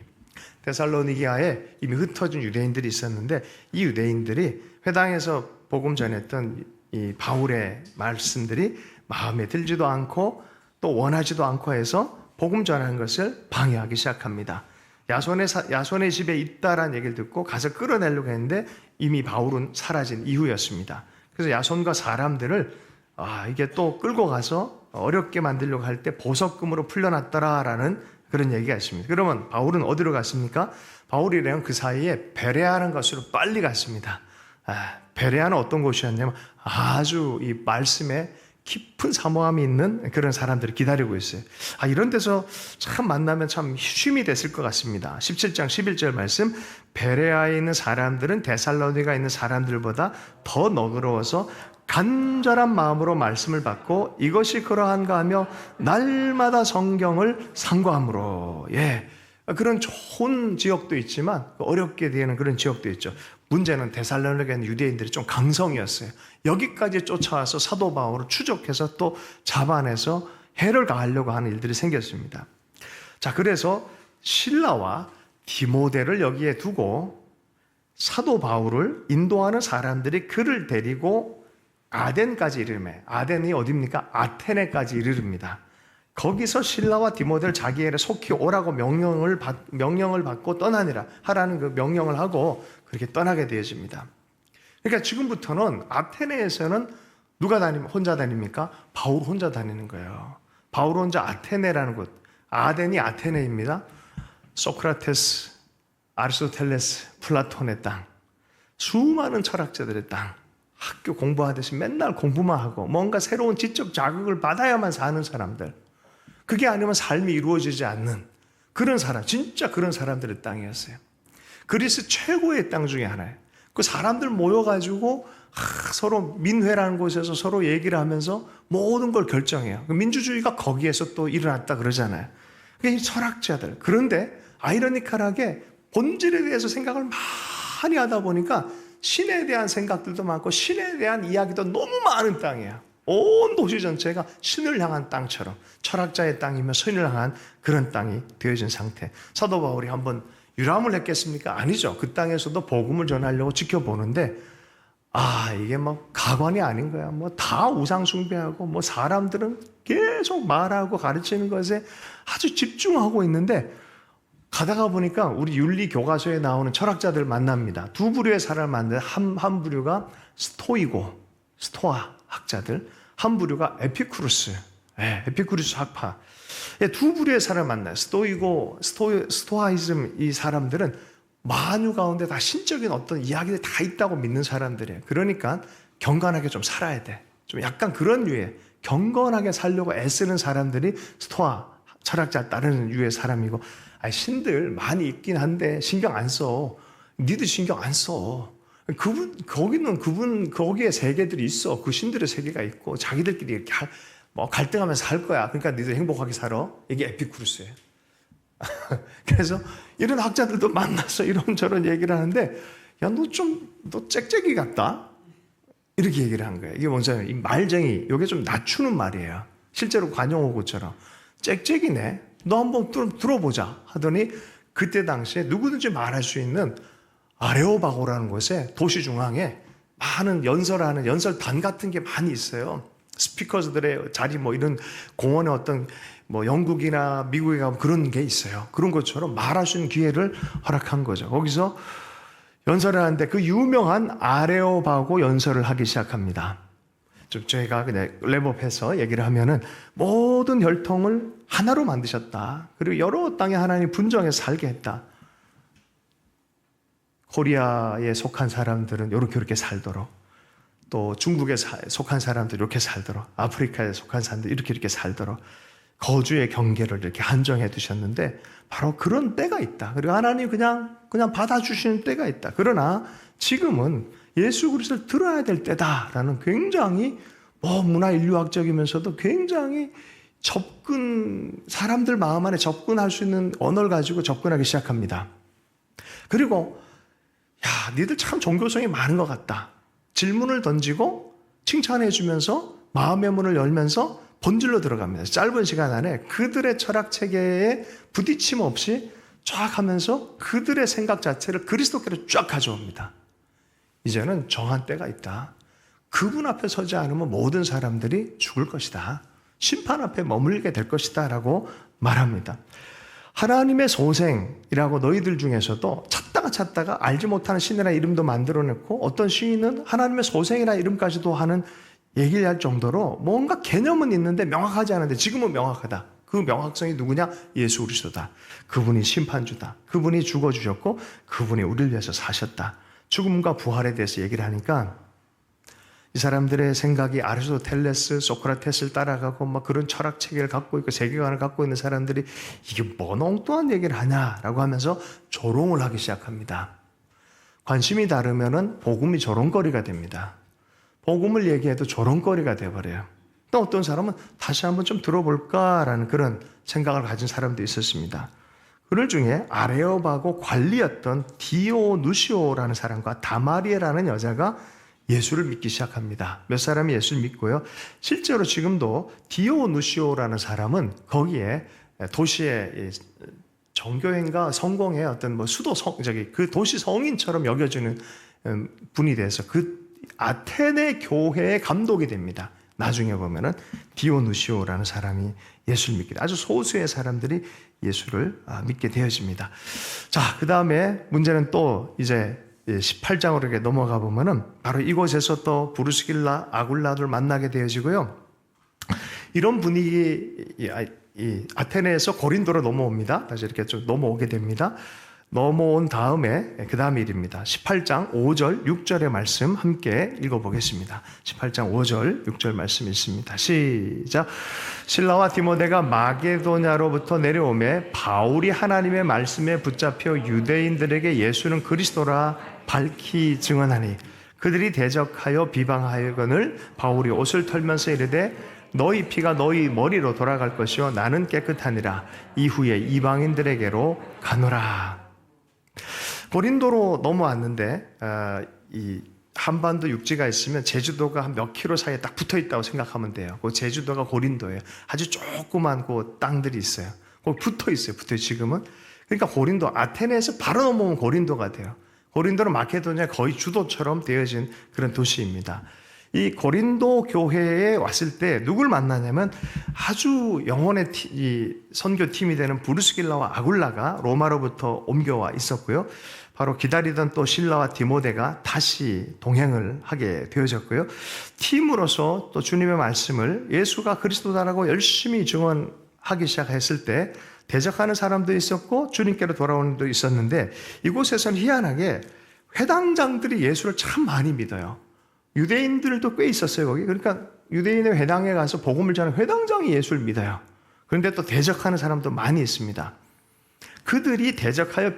데살로니가에 이미 흩어진 유대인들이 있었는데 이 유대인들이 회당에서 복음 전했던 이 바울의 말씀들이 마음에 들지도 않고 또 원하지도 않고 해서 복음 전하는 것을 방해하기 시작합니다. 야손의 집에 있다라는 얘기를 듣고 가서 끌어내려고 했는데 이미 바울은 사라진 이후였습니다. 그래서 야손과 사람들을 이게 또 끌고 가서 어렵게 만들려고 할 때 보석금으로 풀려났더라라는 그런 얘기가 있습니다. 그러면 바울은 어디로 갔습니까? 바울이랑 그 사이에 베레아라는 것으로 빨리 갔습니다. 베레아는 어떤 곳이었냐면 아주 이 말씀에 깊은 사모함이 있는 그런 사람들이 기다리고 있어요. 이런 데서 참 만나면 참 쉼이 됐을 것 같습니다. 17장 11절 말씀, 베레아에 있는 사람들은 데살로니가에 있는 사람들보다 더 너그러워서 간절한 마음으로 말씀을 받고 이것이 그러한가 하며 날마다 성경을 상고함으로. 그런 좋은 지역도 있지만 어렵게 되는 그런 지역도 있죠. 문제는 데살로니가에 있는 유대인들이 좀 강성이었어요. 여기까지 쫓아와서 사도 바울을 추적해서 또 잡아내서 해를 가하려고 하는 일들이 생겼습니다. 자, 그래서 실라와 디모데를 여기에 두고 사도 바울을 인도하는 사람들이 그를 데리고 아덴까지 이르매, 아덴이 어디입니까? 아테네까지 이르릅니다. 거기서 실라와 디모데를 자기에게 속히 오라고 명령을 받고 떠나니라 하라는 그 명령을 하고 그렇게 떠나게 되어집니다. 그러니까 지금부터는 아테네에서는 누가 혼자 다닙니까? 바울 혼자 다니는 거예요. 바울 혼자 아테네라는 곳, 아덴이 아테네입니다. 소크라테스, 아리스토텔레스, 플라톤의 땅, 수많은 철학자들의 땅, 학교 공부하듯이 맨날 공부만 하고 뭔가 새로운 지적 자극을 받아야만 사는 사람들, 그게 아니면 삶이 이루어지지 않는 그런 사람, 진짜 그런 사람들의 땅이었어요. 그리스 최고의 땅 중에 하나예요. 그 사람들 모여가지고 서로 민회라는 곳에서 서로 얘기를 하면서 모든 걸 결정해요. 민주주의가 거기에서 또 일어났다 그러잖아요. 그게 철학자들. 그런데 아이러니컬하게 본질에 대해서 생각을 많이 하다 보니까 신에 대한 생각들도 많고 신에 대한 이야기도 너무 많은 땅이에요. 온 도시 전체가 신을 향한 땅처럼 철학자의 땅이며 신을 향한 그런 땅이 되어진 상태. 사도 바울이 한번 유람을 했겠습니까? 아니죠. 그 땅에서도 복음을 전하려고 지켜보는데 이게 뭐 가관이 아닌 거야. 뭐 다 우상 숭배하고 뭐 사람들은 계속 말하고 가르치는 것에 아주 집중하고 있는데 가다가 보니까 우리 윤리 교과서에 나오는 철학자들 만납니다. 두 부류의 사람을 만나는데 한 부류가 스토아 학자들, 한 부류가 에피쿠루스 학파. 두 부류의 사람을 만나요. 스토아이즘 이 사람들은 만유 가운데 다 신적인 어떤 이야기들이 다 있다고 믿는 사람들이에요. 그러니까 경건하게 좀 살아야 돼. 좀 약간 그런 류의 경건하게 살려고 애쓰는 사람들이 스토아 철학자 따르는 유의 사람이고, 신들 많이 있긴 한데 신경 안 써. 니들 신경 안 써. 거기에 세계들이 있어. 그 신들의 세계가 있고, 자기들끼리 이렇게 갈등하면서 살 거야. 그러니까 너희들 행복하게 살아. 이게 에피쿠루스예요. 그래서 이런 학자들도 만나서 이런저런 얘기를 하는데, 야, 너 짹짹이 같다? 이렇게 얘기를 한 거예요. 이게 뭐냐면, 이 말쟁이, 이게 좀 낮추는 말이에요. 실제로 관용어구처럼. 짹짹이네? 너 한번 들어보자. 하더니, 그때 당시에 누구든지 말할 수 있는 아레오바고라는 곳에 도시 중앙에 많은 연설하는 연설단 같은 게 많이 있어요. 스피커들의 자리 이런 공원에 어떤 영국이나 미국에 가면 그런 게 있어요. 그런 것처럼 말할 수 있는 기회를 허락한 거죠. 거기서 연설을 하는데 그 유명한 아레오바고 연설을 하기 시작합니다. 저희가 그냥 랩업해서 얘기를 하면은 모든 혈통을 하나로 만드셨다. 그리고 여러 땅에 하나님 분정해서 살게 했다. 코리아에 속한 사람들은 이렇게 살도록, 또 중국에 속한 사람들 이렇게 살도록, 아프리카에 속한 사람들 이렇게 살도록 거주의 경계를 이렇게 한정해 두셨는데 바로 그런 때가 있다. 그리고 하나님 그냥 받아주시는 때가 있다. 그러나 지금은 예수 그리스도를 들어야 될 때다라는 굉장히 문화 인류학적이면서도 굉장히 사람들 마음 안에 접근할 수 있는 언어를 가지고 접근하기 시작합니다. 그리고 야, 니들 참 종교성이 많은 것 같다. 질문을 던지고 칭찬해 주면서 마음의 문을 열면서 본질로 들어갑니다. 짧은 시간 안에 그들의 철학 체계에 부딪힘 없이 쫙 하면서 그들의 생각 자체를 그리스도께로 쫙 가져옵니다. 이제는 정한 때가 있다. 그분 앞에 서지 않으면 모든 사람들이 죽을 것이다. 심판 앞에 머물게 될 것이다 라고 말합니다. 하나님의 소생이라고 너희들 중에서도 찾다가 알지 못하는 신이라는 이름도 만들어냈고, 어떤 시인은 하나님의 소생이라는 이름까지도 하는 얘기를 할 정도로 뭔가 개념은 있는데 명확하지 않은데 지금은 명확하다. 그 명확성이 누구냐? 예수 그리스도다. 그분이 심판주다. 그분이 죽어주셨고 그분이 우리를 위해서 사셨다. 죽음과 부활에 대해서 얘기를 하니까 이 사람들의 생각이 아리스토텔레스, 소크라테스를 따라가고 그런 철학 체계를 갖고 있고 세계관을 갖고 있는 사람들이 이게 뭔 엉뚱한 얘기를 하냐라고 하면서 조롱을 하기 시작합니다. 관심이 다르면은 복음이 조롱거리가 됩니다. 복음을 얘기해도 조롱거리가 돼버려요. 또 어떤 사람은 다시 한번 좀 들어볼까라는 그런 생각을 가진 사람도 있었습니다. 그들 중에 아레오바고 관리였던 디오누시오라는 사람과 다마리에라는 여자가 예수를 믿기 시작합니다. 몇 사람이 예수를 믿고요. 실제로 지금도 디오누시오라는 사람은 거기에 도시의 정교행과 성공의 어떤 그 도시 성인처럼 여겨지는 분이 돼서 그 아테네 교회의 감독이 됩니다. 나중에 보면은 디오누시오라는 사람이 예수를 믿게 돼. 아주 소수의 사람들이 예수를 믿게 되어집니다. 자, 그 다음에 문제는 또 이제 18장으로 이렇게 넘어가 보면은 바로 이곳에서 또 브루스길라, 아굴라를 만나게 되어지고요. 이런 분위기, 이 아테네에서 고린도로 넘어옵니다. 다시 이렇게 좀 넘어오게 됩니다. 넘어온 다음에 그 다음 일입니다. 18장 5절, 6절의 말씀 함께 읽어보겠습니다. 18장 5절, 6절 말씀 있습니다. 시작. 실라와 디모데가 마게도냐로부터 내려오매 바울이 하나님의 말씀에 붙잡혀 유대인들에게 예수는 그리스도라 밝히 증언하니 그들이 대적하여 비방하여거늘 바울이 옷을 털면서 이르되 너희 피가 너희 머리로 돌아갈 것이요 나는 깨끗하니라. 이후에 이방인들에게로 가노라. 고린도로 넘어왔는데 이 한반도 육지가 있으면 제주도가 한 몇 킬로 사이에 딱 붙어 있다고 생각하면 돼요. 그 제주도가 고린도예요. 아주 조그만 그 땅들이 있어요. 거기 붙어 있어요. 지금은. 그러니까 고린도, 아테네에서 바로 넘어오면 고린도가 돼요. 고린도는 마케도니아 거의 주도처럼 되어진 그런 도시입니다. 이 고린도 교회에 왔을 때 누굴 만나냐면 아주 영혼의 이 선교팀이 되는 브루스길라와 아굴라가 로마로부터 옮겨와 있었고요. 바로 기다리던 또 실라와 디모데가 다시 동행을 하게 되어졌고요. 팀으로서 또 주님의 말씀을 예수가 그리스도다라고 열심히 증언하기 시작했을 때 대적하는 사람도 있었고 주님께로 돌아오는 분도 있었는데 이곳에서는 희한하게 회당장들이 예수를 참 많이 믿어요. 유대인들도 꽤 있었어요, 거기. 그러니까 유대인의 회당에 가서 복음을 전하는 회당장이 예수를 믿어요. 그런데 또 대적하는 사람도 많이 있습니다. 그들이 대적하여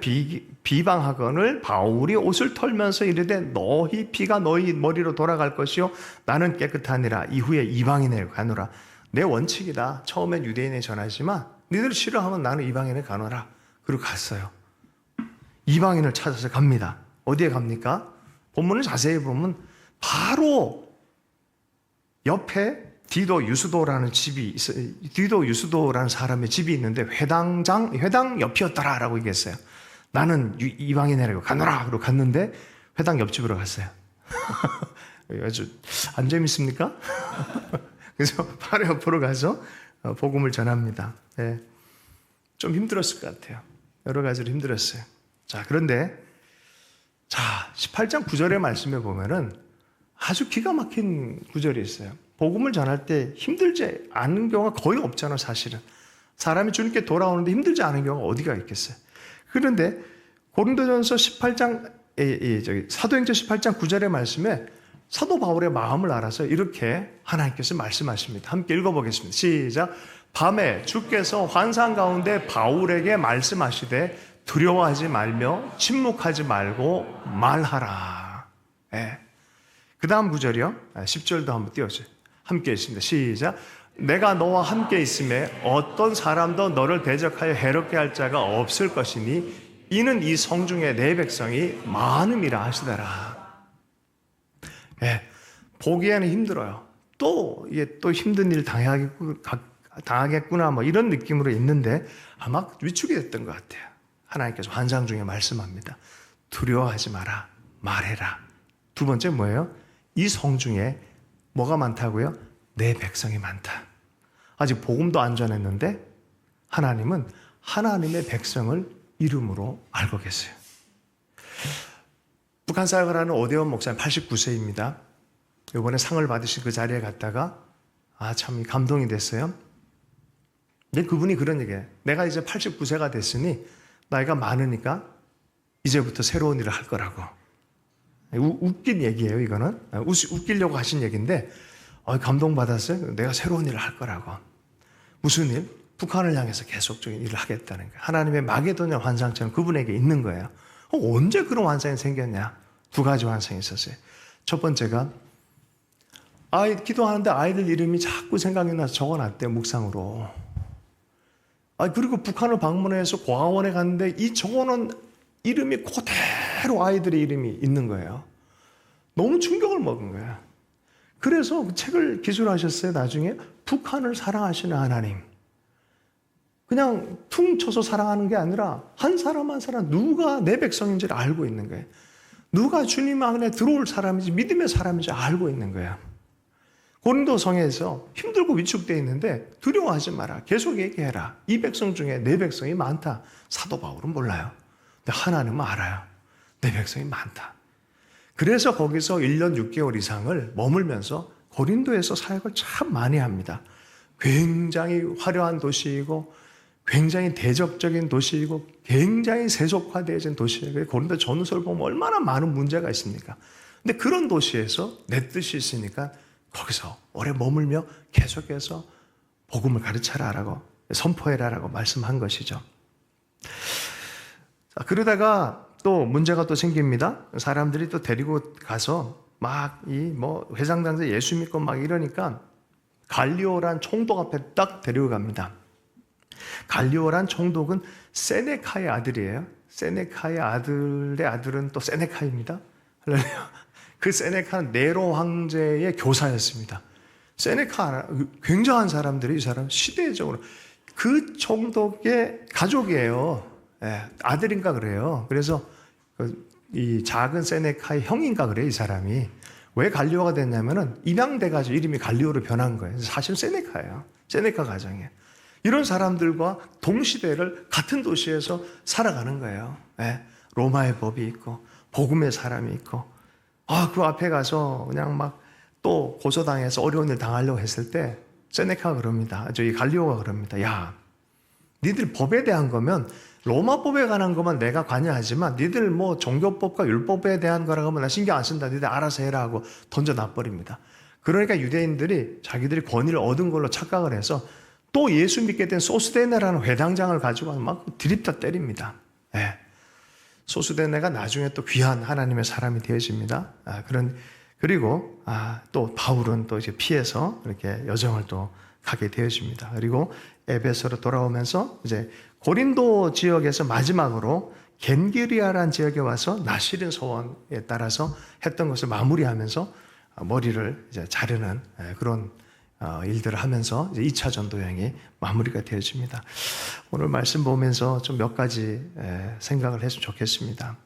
비방하거늘 바울이 옷을 털면서 이르되 너희 피가 너희 머리로 돌아갈 것이요 나는 깨끗하니라. 이후에 이방인에게 가노라. 내 원칙이다. 처음엔 유대인에 전하지만 너희들 싫어하면 나는 이방인에 가노라. 그리고 갔어요. 이방인을 찾아서 갑니다. 어디에 갑니까? 본문을 자세히 보면 바로 옆에 디도 유스도라는 사람의 집이 있는데 회당 옆이었더라라고 얘기했어요. 나는 이방인이라고 가노라. 그러고 갔는데 회당 옆집으로 갔어요. 아주 안 재밌습니까? 그래서 바로 옆으로 가서 복음을 전합니다. 네. 좀 힘들었을 것 같아요. 여러 가지로 힘들었어요. 자, 그런데 18장 9절의 말씀에 보면은 아주 기가 막힌 구절이 있어요. 복음을 전할 때 힘들지 않은 경우가 거의 없잖아요, 사실은. 사람이 주님께 돌아오는데 힘들지 않은 경우가 어디가 있겠어요. 그런데 고린도전서 18장, 사도행전 18장 9절의 말씀에 사도 바울의 마음을 알아서 이렇게 하나님께서 말씀하십니다. 함께 읽어보겠습니다. 시작. 밤에 주께서 환상 가운데 바울에게 말씀하시되 두려워하지 말며 침묵하지 말고 말하라. 네. 그 다음 구절이요. 10절도 한번 띄워주세요. 함께 읽습니다. 시작. 내가 너와 함께 있음에 어떤 사람도 너를 대적하여 해롭게 할 자가 없을 것이니 이는 이 성중에 내 백성이 많음이라 하시더라. 예, 보기에는 힘들어요. 또 힘든 일 당하겠구나 뭐 이런 느낌으로 있는데 아마 위축이 됐던 것 같아요. 하나님께서 환상 중에 말씀합니다. 두려워하지 마라. 말해라. 두 번째 뭐예요? 이 성중에 뭐가 많다고요? 내 백성이 많다. 아직 복음도 안 전했는데 하나님은 하나님의 백성을 이름으로 알고 계세요. 북한 사역을 하는 오대원 목사님 89세입니다. 이번에 상을 받으신 그 자리에 갔다가 참 감동이 됐어요. 근데 그분이 그런 얘기예요. 내가 이제 89세가 됐으니 나이가 많으니까 이제부터 새로운 일을 할 거라고. 웃긴 얘기예요, 이거는. 웃기려고 하신 얘기인데 감동받았어요. 내가 새로운 일을 할 거라고. 무슨 일? 북한을 향해서 계속적인 일을 하겠다는 거예요. 하나님의 마게도냐 환상처럼 그분에게 있는 거예요. 언제 그런 환상이 생겼냐? 두 가지 환상이 있었어요. 첫 번째가 기도하는데 아이들 이름이 자꾸 생각이 나서 적어놨대요, 묵상으로. 그리고 북한을 방문해서 고아원에 갔는데 이 적어놓은 이름이 그대로 아이들의 이름이 있는 거예요. 너무 충격을 먹은 거예요. 그래서 그 책을 기술하셨어요. 나중에 북한을 사랑하시는 하나님. 그냥 퉁 쳐서 사랑하는 게 아니라 한 사람 한 사람 누가 내 백성인지를 알고 있는 거예요. 누가 주님 안에 들어올 사람인지 믿음의 사람인지 알고 있는 거예요. 고린도 성에서 힘들고 위축되어 있는데 두려워하지 마라. 계속 얘기해라. 이 백성 중에 내 백성이 많다. 사도 바울은 몰라요. 근데 하나님은 알아요. 내 백성이 많다. 그래서 거기서 1년 6개월 이상을 머물면서 고린도에서 사역을 참 많이 합니다. 굉장히 화려한 도시이고 굉장히 대적적인 도시이고 굉장히 세속화되어진 도시예요. 고린도 전후서를 보면 얼마나 많은 문제가 있습니까? 근데 그런 도시에서 내 뜻이 있으니까 거기서 오래 머물며 계속해서 복음을 가르쳐라라고 선포해라라고 말씀한 것이죠. 자, 그러다가 또 문제가 또 생깁니다. 사람들이 또 데리고 가서 막 회장당자 예수 믿고 막 이러니까 갈리오란 총독 앞에 딱 데리고 갑니다. 갈리오란 총독은 세네카의 아들이에요. 세네카의 아들의 아들은 또 세네카입니다. 그 세네카는 네로 황제의 교사였습니다. 세네카 굉장한 사람들이 이 사람 시대적으로 그 총독의 가족이에요. 아들인가 그래요. 그래서 이 작은 세네카의 형인가 그래요, 이 사람이. 왜 갈리오가 됐냐면은 입양돼가지고 이름이 갈리오로 변한 거예요. 사실 세네카예요. 세네카 가정이에요. 이런 사람들과 동시대를 같은 도시에서 살아가는 거예요. 로마의 법이 있고 복음의 사람이 있고 그 앞에 가서 그냥 막 또 고소당해서 어려운 일 당하려고 했을 때 세네카가 그럽니다. 저기 갈리오가 그럽니다. 야, 니들 법에 대한 거면 로마법에 관한 것만 내가 관여하지만 니들 종교법과 율법에 대한 거라고 하면 나 신경 안 쓴다. 니들 알아서 해라 하고 던져 놔버립니다. 그러니까 유대인들이 자기들이 권위를 얻은 걸로 착각을 해서 또 예수 믿게 된 소스데네라는 회당장을 가지고 막 드립다 때립니다. 예. 소스데네가 나중에 또 귀한 하나님의 사람이 되어집니다. 그리고 또 바울은 또 이제 피해서 이렇게 여정을 또 가게 되어집니다. 그리고 에베소로 돌아오면서 이제 고린도 지역에서 마지막으로 겐기리아라는 지역에 와서 나시린 소원에 따라서 했던 것을 마무리하면서 머리를 이제 자르는 그런 일들을 하면서 이제 2차 전도 여행이 마무리가 되어집니다. 오늘 말씀 보면서 좀 몇 가지 생각을 했으면 좋겠습니다.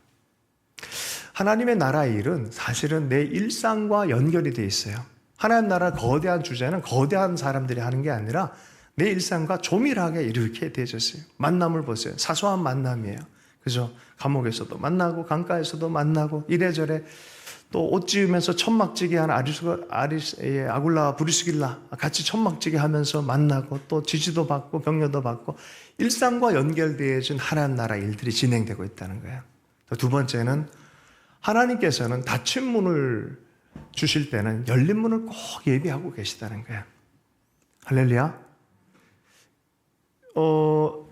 하나님의 나라의 일은 사실은 내 일상과 연결이 되어 있어요. 하나님 나라 거대한 주제는 거대한 사람들이 하는 게 아니라 내 일상과 조밀하게 이렇게 되어졌어요. 만남을 보세요. 사소한 만남이에요. 그죠? 감옥에서도 만나고 강가에서도 만나고 이래저래 또 옷 지으면서 천막지게 한 아굴라와 브리스길라 같이 천막지게 하면서 만나고 또 지지도 받고 격려도 받고 일상과 연결되어진 하나님 나라 일들이 진행되고 있다는 거예요. 두 번째는 하나님께서는 닫힌 문을 주실 때는 열린 문을 꼭 예비하고 계시다는 거예요. 할렐루야.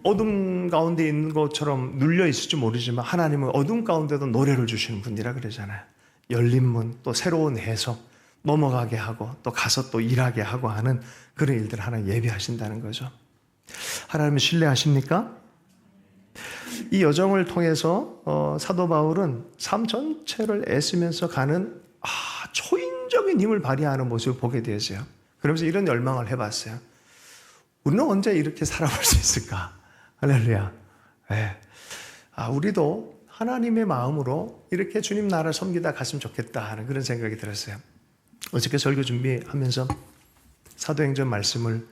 어둠 가운데 있는 것처럼 눌려 있을지 모르지만 하나님은 어둠 가운데도 노래를 주시는 분이라 그러잖아요. 열린 문, 또 새로운 해석, 넘어가게 하고 또 가서 또 일하게 하고 하는 그런 일들을 하나님 예비하신다는 거죠. 하나님을 신뢰하십니까? 이 여정을 통해서 사도 바울은 삶 전체를 애쓰면서 가는 초인적인 힘을 발휘하는 모습을 보게 되었어요. 그러면서 이런 열망을 해봤어요. 우리는 언제 이렇게 살아볼 수 있을까? 할렐루야. 네. 우리도 하나님의 마음으로 이렇게 주님 나라를 섬기다 갔으면 좋겠다 하는 그런 생각이 들었어요. 어저께 설교 준비하면서 사도행전 말씀을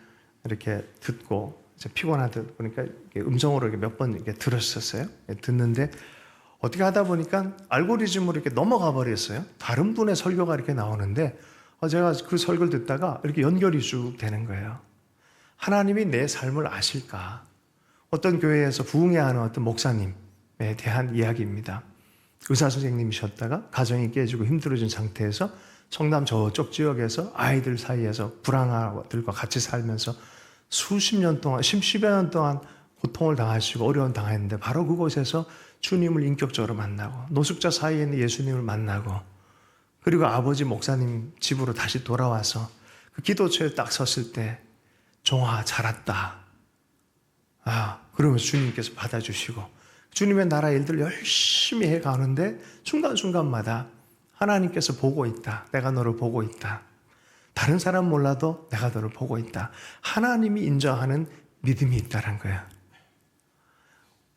이렇게 듣고 피곤하듯 보니까 음성으로 몇 번 이렇게 들었었어요. 듣는데 어떻게 하다 보니까 알고리즘으로 이렇게 넘어가 버렸어요. 다른 분의 설교가 이렇게 나오는데 제가 그 설교를 듣다가 이렇게 연결이 쭉 되는 거예요. 하나님이 내 삶을 아실까? 어떤 교회에서 부흥회하는 어떤 목사님에 대한 이야기입니다. 의사 선생님이셨다가 가정이 깨지고 힘들어진 상태에서 성남 저쪽 지역에서 아이들 사이에서 불황아들과 같이 살면서 수십 년 동안, 10여 년 동안 고통을 당하시고 어려움 당했는데 바로 그곳에서 주님을 인격적으로 만나고 노숙자 사이에 있는 예수님을 만나고 그리고 아버지 목사님 집으로 다시 돌아와서 그 기도처에 딱 섰을 때 종아 잘 왔다. 그러면서 주님께서 받아주시고 주님의 나라 일들을 열심히 해가는데 순간순간마다 하나님께서 보고 있다. 내가 너를 보고 있다. 다른 사람 몰라도 내가 너를 보고 있다. 하나님이 인정하는 믿음이 있다는 거야.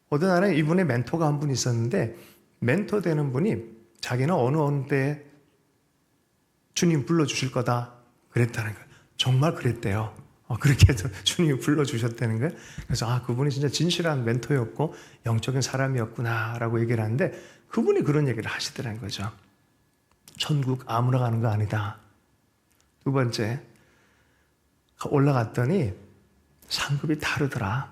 어떤 날에 이분의 멘토가 한 분 있었는데 멘토 되는 분이 자기는 어느 때에 주님 불러주실 거다 그랬다는 거예요. 정말 그랬대요. 그렇게 해서 주님이 불러주셨다는 거예요. 그래서 그분이 진짜 진실한 멘토였고 영적인 사람이었구나라고 얘기를 하는데 그분이 그런 얘기를 하시더라는 거죠. 천국 아무나 가는 거 아니다. 두 번째, 올라갔더니 상급이 다르더라.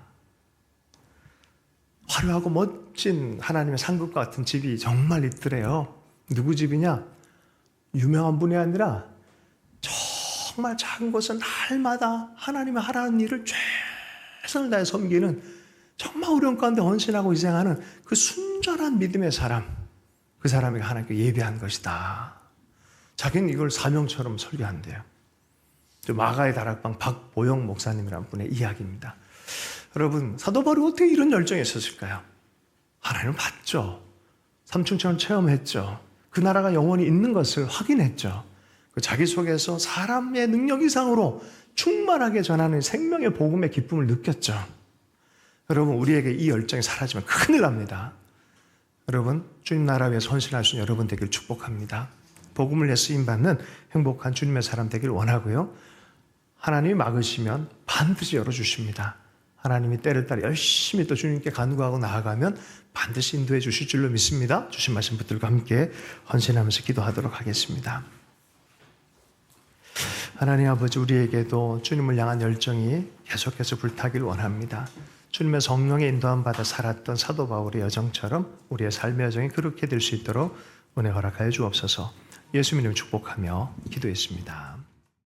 화려하고 멋진 하나님의 상급과 같은 집이 정말 있더래요. 누구 집이냐? 유명한 분이 아니라 정말 작은 곳은 날마다 하나님의 하라는 일을 최선을 다해 섬기는 정말 어려운 가운데 헌신하고 희생하는 그 순전한 믿음의 사람, 그 사람이 하나님께 예비한 것이다. 자기는 이걸 사명처럼 설교한대요. 마가의 다락방 박보영 목사님이라는 분의 이야기입니다. 여러분, 사도 바울이 어떻게 이런 열정이 있었을까요? 하나님을 봤죠. 삼층천을 체험했죠. 그 나라가 영원히 있는 것을 확인했죠. 자기 속에서 사람의 능력 이상으로 충만하게 전하는 생명의 복음의 기쁨을 느꼈죠. 여러분, 우리에게 이 열정이 사라지면 큰일 납니다. 여러분, 주님 나라 위해서 헌신할 수 있는 여러분 되길 축복합니다. 복음을 위해 쓰임받는 행복한 주님의 사람 되길 원하고요. 하나님이 막으시면 반드시 열어주십니다. 하나님이 때를 따라 열심히 또 주님께 간구하고 나아가면 반드시 인도해 주실 줄로 믿습니다. 주신 말씀 붙들고 함께 헌신하면서 기도하도록 하겠습니다. 하나님 아버지, 우리에게도 주님을 향한 열정이 계속해서 불타길 원합니다. 주님의 성령의 인도함 받아 살았던 사도 바울의 여정처럼 우리의 삶의 여정이 그렇게 될 수 있도록 은혜 허락하여 주옵소서. 예수님 이름 축복하며 기도했습니다.